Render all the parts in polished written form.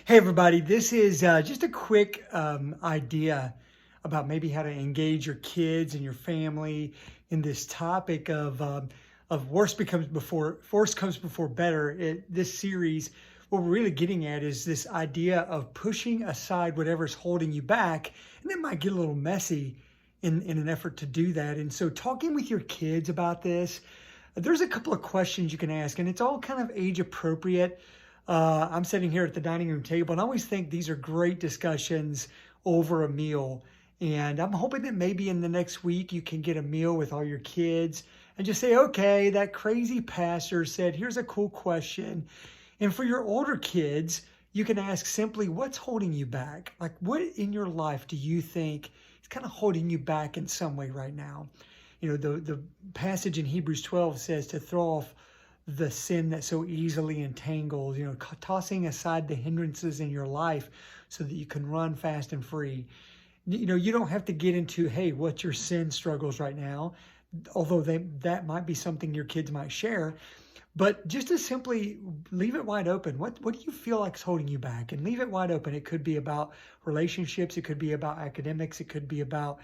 Hey everybody, this is just a quick idea about maybe how to engage your kids and your family in this topic of worse comes before better. This series, what we're really getting at is this idea of pushing aside whatever's holding you back, and it might get a little messy in an effort to do that. And so, talking with your kids about this, there's a couple of questions you can ask, and it's all kind of age appropriate. I'm sitting here at the dining room table, and I always think these are great discussions over a meal. And I'm hoping that maybe in the next week you can get a meal with all your kids and just say, okay, that crazy pastor said, here's a cool question. And for your older kids, you can ask simply, what's holding you back? Like, what in your life do you think is kind of holding you back in some way right now? You know, the passage in Hebrews 12 says to throw off the sin that so easily entangles, tossing aside the hindrances in your life so that you can run fast and free. You don't have to get into, hey, what's your sin struggles right now, although that might be something your kids might share. But just to simply leave it wide open. What do you feel like is holding you back? And leave it wide open. It could be about relationships. It could be about academics. It could be about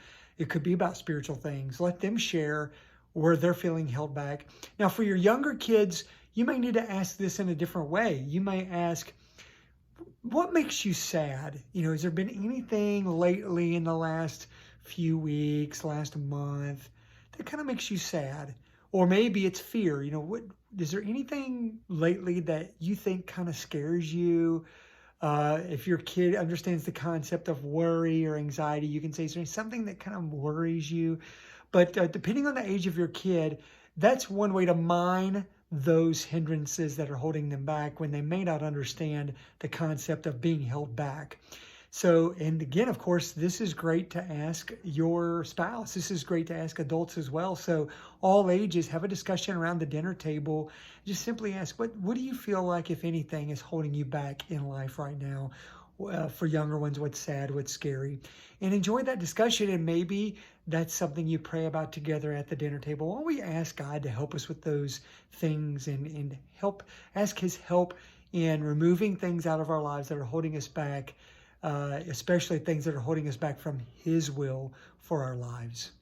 spiritual things. Let them share where they're feeling held back. Now, for your younger kids, you may need to ask this in a different way. You may ask, what makes you sad? Has there been anything lately in the last few weeks, last month, that kind of makes you sad? Or maybe it's fear. Is there anything lately that you think kind of scares you? If your kid understands the concept of worry or anxiety, you can say, is there something that kind of worries you? But depending on the age of your kid, that's one way to mine those hindrances that are holding them back when they may not understand the concept of being held back. So, and again, of course, this is great to ask your spouse. This is great to ask adults as well. So all ages, have a discussion around the dinner table. Just simply ask, what do you feel like, if anything, is holding you back in life right now? For younger ones, what's sad, what's scary, and enjoy that discussion. And maybe that's something you pray about together at the dinner table. Why don't we ask God to help us with those things and ask His help in removing things out of our lives that are holding us back, especially things that are holding us back from His will for our lives.